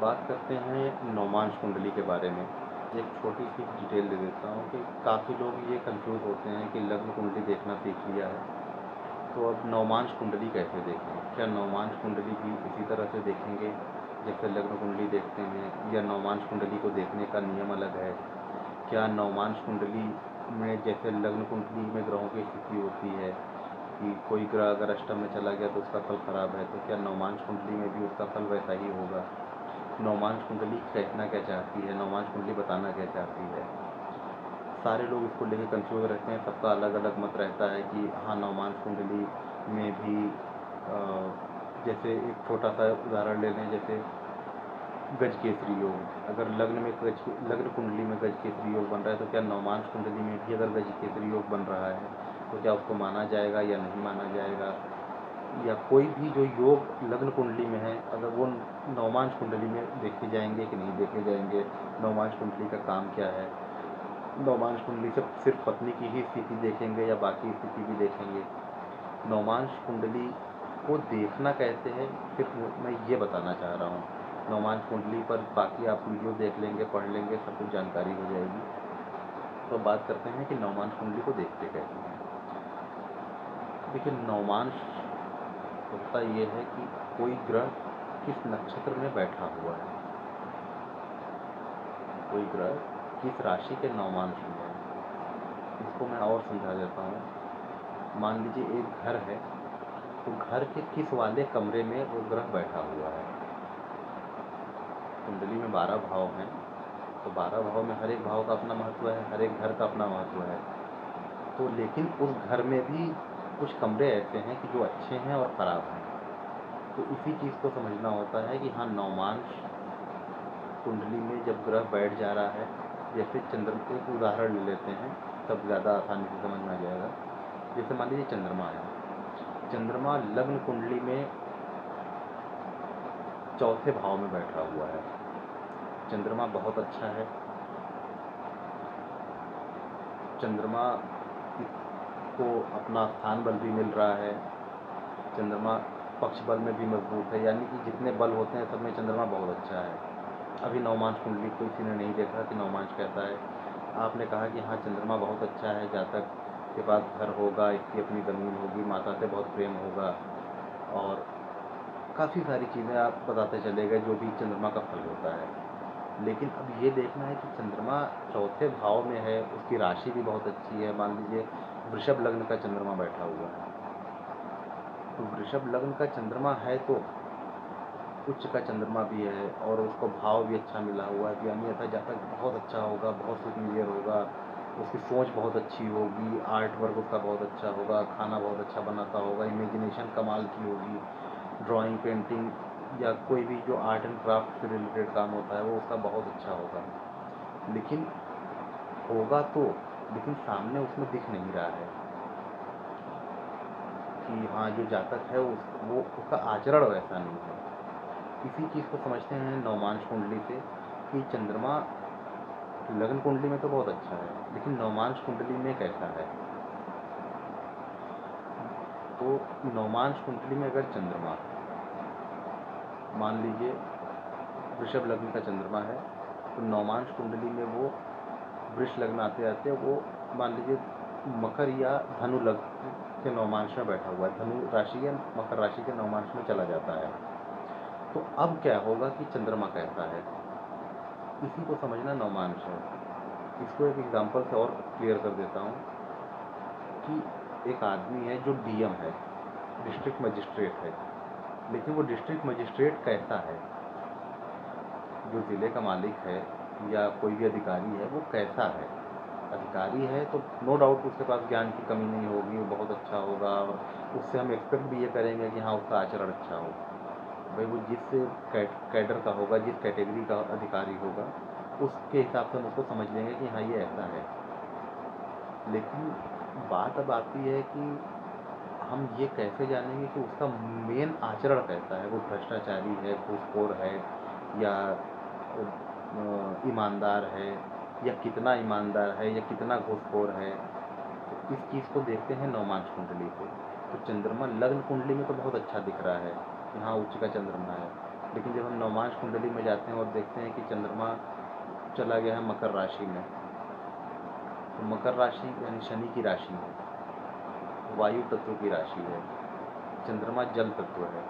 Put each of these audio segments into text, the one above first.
बात करते हैं नवमांश कुंडली के बारे में। एक छोटी सी डिटेल दे देता हूँ कि काफ़ी लोग ये कंफ्यूज होते हैं कि लग्न कुंडली देखना सीख लिया है, तो अब नवमांश कुंडली कैसे देखें? क्या नवमांश कुंडली भी इसी तरह से देखेंगे जैसे लग्न कुंडली देखते हैं, या नवमांश कुंडली को देखने का नियम अलग है? क्या नवमांश कुंडली में जैसे लग्न कुंडली में ग्रहों की स्थिति होती है कि कोई ग्रह अगर अष्टम में चला गया तो उसका फल खराब है, तो क्या नवमांश कुंडली में भी उसका फल वैसा ही होगा? नवमांश कुंडली कहना क्या चाहती है, नवमांश कुंडली बताना क्या चाहती है? सारे लोग इसको लेकर कंफ्यूज रहते हैं। सबका अलग अलग मत रहता है कि हाँ, नवमांश कुंडली में भी जैसे एक छोटा सा उदाहरण ले लें, जैसे गज केसरी योग। अगर लग्न कुंडली में गज केसरी योग बन रहा है, तो क्या नवमांश कुंडली में भी अगर गज केसरी योग बन रहा है तो क्या उसको माना जाएगा या नहीं माना जाएगा? या कोई भी जो योग लग्न कुंडली में है, अगर वो नवमांश कुंडली में देखे जाएंगे कि नहीं देखे जाएंगे? नवमांश कुंडली का काम क्या है? नवमांश कुंडली से सिर्फ पत्नी की ही स्थिति देखेंगे या बाकी स्थिति भी देखेंगे? नवमांश कुंडली को देखना कैसे है, सिर्फ मैं ये बताना चाह रहा हूँ। नवमांश कुंडली पर बाकी आप वीडियो देख लेंगे, पढ़ लेंगे, सब कुछ जानकारी हो जाएगी। तो बात करते हैं कि नवमांश कुंडली को देखते कैसे हैं। देखिए, नवमांश होता ये है कि कोई ग्रह किस नक्षत्र में बैठा हुआ है, कोई ग्रह किस राशि के नवमांश में है। इसको मैं और समझा देता हूँ। मान लीजिए एक घर है, तो घर के किस वाले कमरे में वो ग्रह बैठा हुआ है। कुंडली में 12 भाव हैं, तो 12 भाव में हर एक भाव का अपना महत्व है, हर एक घर का अपना महत्व है। तो लेकिन उस घर में भी कुछ कमरे ऐसे हैं कि जो अच्छे हैं और ख़राब हैं। तो इसी चीज़ को समझना होता है कि हाँ, नवमांश कुंडली में जब ग्रह बैठ जा रहा है, जैसे चंद्रमा, एक उदाहरण ले लेते हैं तब ज़्यादा आसानी से समझ में आ जाएगा। जैसे मान लीजिए चंद्रमा है, चंद्रमा लग्न कुंडली में चौथे भाव में बैठा हुआ है। चंद्रमा बहुत अच्छा है, चंद्रमा को अपना स्थान बल भी मिल रहा है, चंद्रमा पक्ष बल में भी मजबूत है, यानी कि जितने बल होते हैं सब में चंद्रमा बहुत अच्छा है। अभी नवमांश कुंडली को किसी ने नहीं देखा कि नवमांश कैसा है। आपने कहा कि हाँ, चंद्रमा बहुत अच्छा है, जातक के पास घर होगा, इसकी अपनी ज़मीन होगी, माता से बहुत प्रेम होगा, और काफ़ी सारी चीज़ें आप बताते चले गए जो भी चंद्रमा का फल होता है। लेकिन अब ये देखना है कि चंद्रमा चौथे भाव में है, उसकी राशि भी बहुत अच्छी है। मान लीजिए वृषभ लग्न का चंद्रमा बैठा हुआ है, तो वृषभ लग्न का चंद्रमा है तो उच्च का चंद्रमा भी है और उसको भाव भी अच्छा मिला हुआ है, तो यानी ऐसा जातक बहुत अच्छा होगा, बहुत सुपीरियर होगा, उसकी सोच बहुत अच्छी होगी, आर्ट वर्क उसका बहुत अच्छा होगा, खाना बहुत अच्छा बनाता होगा, इमेजिनेशन कमाल की होगी, ड्राइंग, पेंटिंग या कोई भी जो आर्ट एंड क्राफ्ट से रिलेटेड काम होता है वो उसका बहुत अच्छा होगा। लेकिन होगा तो, लेकिन सामने उसमें दिख नहीं रहा है कि हाँ, जो जातक है वो उसका आचरण वैसा नहीं है। इसी चीज़ को समझते हैं नवमांश कुंडली से कि चंद्रमा लग्न कुंडली में तो बहुत अच्छा है, लेकिन नवमांश कुंडली में कैसा है। तो नवमांश कुंडली में अगर चंद्रमा, मान लीजिए वृषभ लग्न का चंद्रमा है, तो नवमांश कुंडली में वो वृष लग्न आते आते वो मान लीजिए मकर या धनु लग्न के नवमांश में बैठा हुआ है, धनु राशि या मकर राशि के नवमांश में चला जाता है। तो अब क्या होगा कि चंद्रमा कैसा है, इसी को समझना नवमांश है। इसको एक एग्जांपल से और क्लियर कर देता हूँ कि एक आदमी है जो डीएम है, डिस्ट्रिक्ट मजिस्ट्रेट है, लेकिन वो डिस्ट्रिक्ट मजिस्ट्रेट कैसा है, जो ज़िले का मालिक है या कोई भी अधिकारी है वो कैसा है। अधिकारी है तो नो डाउट उसके पास ज्ञान की कमी नहीं होगी, वो बहुत अच्छा होगा, और उससे हम एक्सपेक्ट भी ये करेंगे कि हाँ, उसका आचरण अच्छा हो। भाई वो जिस कैडर का होगा, जिस कैटेगरी का अधिकारी होगा, उसके हिसाब से हम उसको समझ लेंगे कि हाँ, ये ऐसा है। लेकिन बात अब आती है कि हम ये कैसे जानेंगे कि उसका मेन आचरण कैसा है, वो भ्रष्टाचारी है, घूसखोर है, या ईमानदार है, या कितना ईमानदार है, या कितना घूसखोर है। तो इस चीज़ को देखते हैं नवमांश कुंडली से। तो चंद्रमा लग्न कुंडली में तो बहुत अच्छा दिख रहा है कि हाँ, उच्च का चंद्रमा है, लेकिन जब हम नवमांश कुंडली में जाते हैं और देखते हैं कि चंद्रमा चला गया है मकर राशि में, तो मकर राशि यानी शनि की राशि है, वायु तत्व की राशि है, चंद्रमा जल तत्व है।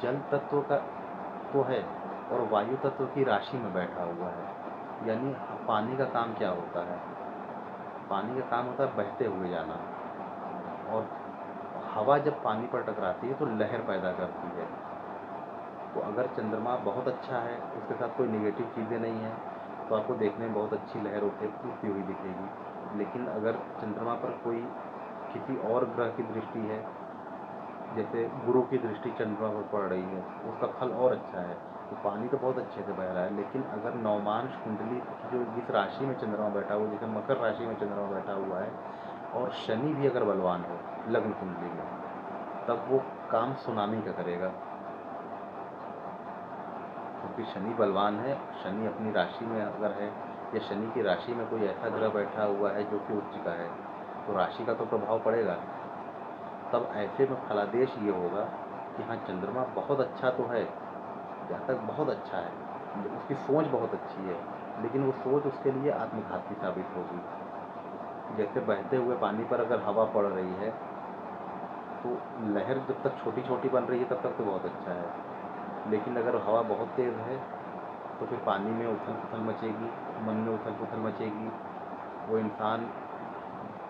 जल तत्व का तो है और वायु तत्व की राशि में बैठा हुआ है। यानी पानी का काम क्या होता है? पानी का काम होता है बहते हुए जाना, और हवा जब पानी पर टकराती है तो लहर पैदा करती है। तो अगर चंद्रमा बहुत अच्छा है, उसके साथ कोई नेगेटिव चीज़ें नहीं है, तो आपको देखने में बहुत अच्छी लहर उठती हुई दिखेगी। लेकिन अगर चंद्रमा पर कोई किसी और ग्रह की दृष्टि है, जैसे गुरु की दृष्टि चंद्रमा पर पड़ रही है, उसका फल और अच्छा है। तो पानी तो बहुत अच्छे से बह रहा है, लेकिन अगर नवमांश कुंडली जो जिस राशि में चंद्रमा बैठा हुआ, जैसे मकर राशि में चंद्रमा बैठा हुआ है, और शनि भी अगर बलवान हो लग्न कुंडली में, तब वो काम सुनामी का करेगा। क्योंकि शनि बलवान है, शनि अपनी राशि में अगर है, या शनि की राशि में कोई ऐसा ग्रह बैठा हुआ है जो कि उच्च का है, तो राशि का तो प्रभाव पड़ेगा। तब ऐसे में फलादेश ये होगा कि हाँ, चंद्रमा बहुत अच्छा तो है, जातक बहुत अच्छा है, उसकी सोच बहुत अच्छी है, लेकिन वो सोच उसके लिए आत्मघाती साबित होगी। जैसे बहते हुए पानी पर अगर हवा पड़ रही है, तो लहर जब तक छोटी छोटी बन रही है तब तक तो बहुत अच्छा है, लेकिन अगर हवा बहुत तेज़ है तो फिर पानी में उथल पुथल मचेगी, मन में उथल पुथल मचेगी। वो इंसान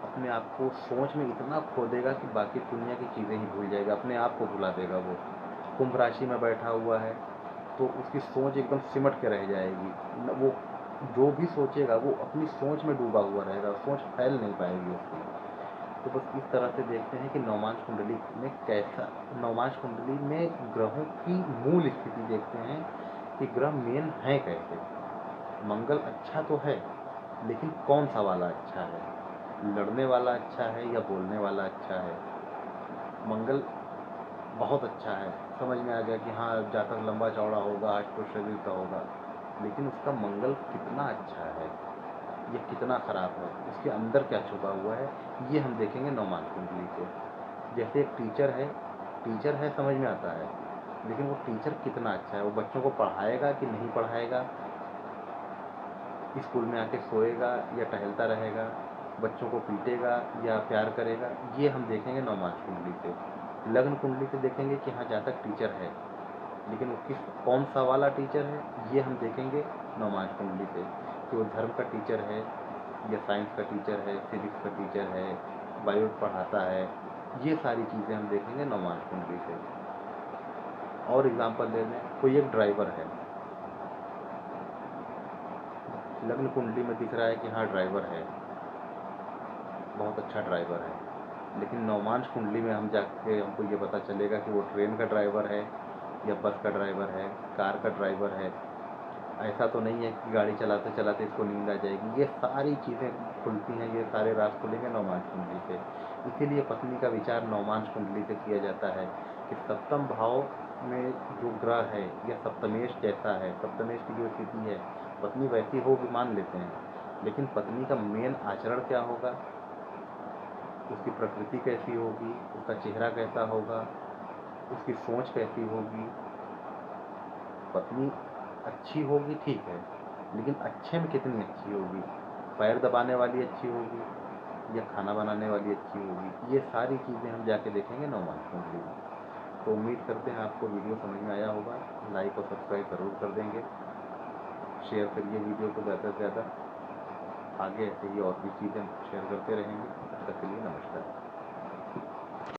अपने आप को सोच में इतना खो देगा कि बाकी दुनिया की चीज़ें ही भूल जाएगा, अपने आप को भुला देगा। वो कुंभ राशि में बैठा हुआ है तो उसकी सोच एकदम सिमट के रह जाएगी। वो जो भी सोचेगा वो अपनी सोच में डूबा हुआ रहेगा, सोच फैल नहीं पाएगी उसकी। तो बस इस तरह से देखते हैं कि नवमांश कुंडली में कैसा, नवमांश कुंडली में ग्रहों की मूल स्थिति देखते हैं कि ग्रह मेन है कैसे। मंगल अच्छा तो है, लेकिन कौन सा वाला अच्छा है? लड़ने वाला अच्छा है या बोलने वाला अच्छा है? मंगल बहुत अच्छा है, समझ में आ गया कि हाँ, जातक लंबा चौड़ा होगा, हष्ट शरीर का होगा, लेकिन उसका मंगल कितना अच्छा है ये कितना ख़राब है, उसके अंदर क्या छुपा हुआ है, ये हम देखेंगे नवमांश कुंडली से। जैसे एक टीचर है समझ में आता है, लेकिन वो टीचर कितना अच्छा है, वो बच्चों को पढ़ाएगा कि नहीं पढ़ाएगा, स्कूल में आके सोएगा या टहलता रहेगा, बच्चों को पीटेगा या प्यार करेगा, ये हम देखेंगे नवमांश कुंडली से। लग्न कुंडली से देखेंगे कि हाँ, जातक टीचर है, लेकिन वो कौन सा वाला टीचर है, ये हम देखेंगे नवमांश कुंडली से, कि वो धर्म का टीचर है या साइंस का टीचर है, फिजिक्स का टीचर है, बायो पढ़ाता है। ये सारी चीज़ें हम देखेंगे नवमांश कुंडली से। और एग्जाम्पल ले लें, कोई एक ड्राइवर है, लग्न कुंडली में दिख रहा है कि हाँ, ड्राइवर है, बहुत अच्छा ड्राइवर है, लेकिन नवमांश कुंडली में हम जाके हमको ये पता चलेगा कि वो ट्रेन का ड्राइवर है या बस का ड्राइवर है, कार का ड्राइवर है। ऐसा तो नहीं है कि गाड़ी चलाते चलाते इसको नींद आ जाएगी। ये सारी चीज़ें खुलती हैं, ये सारे राज खुलेंगे नवमांश कुंडली से। इसीलिए पत्नी का विचार नवमांश कुंडली से किया जाता है कि सप्तम भाव में जो ग्रह है या सप्तमेश जैसा है, सप्तमेश की जो स्थिति है, पत्नी वैसी होगी मान लेते हैं, लेकिन पत्नी का मेन आचरण क्या होगा, उसकी प्रकृति कैसी होगी, उसका चेहरा कैसा होगा, उसकी सोच कैसी होगी। पत्नी अच्छी होगी ठीक है, लेकिन अच्छे में कितनी अच्छी होगी, पैर दबाने वाली अच्छी होगी या खाना बनाने वाली अच्छी होगी, ये सारी चीज़ें हम जाके देखेंगे नवमांश कुंडली में। तो उम्मीद करते हैं आपको वीडियो समझ में आया होगा। लाइक और सब्सक्राइब ज़रूर कर देंगे, शेयर करिए वीडियो को ज़्यादा से ज़्यादा। आगे ऐसे ही और भी चीज़ें शेयर करते रहेंगे। तब तक के लिए नमस्कार।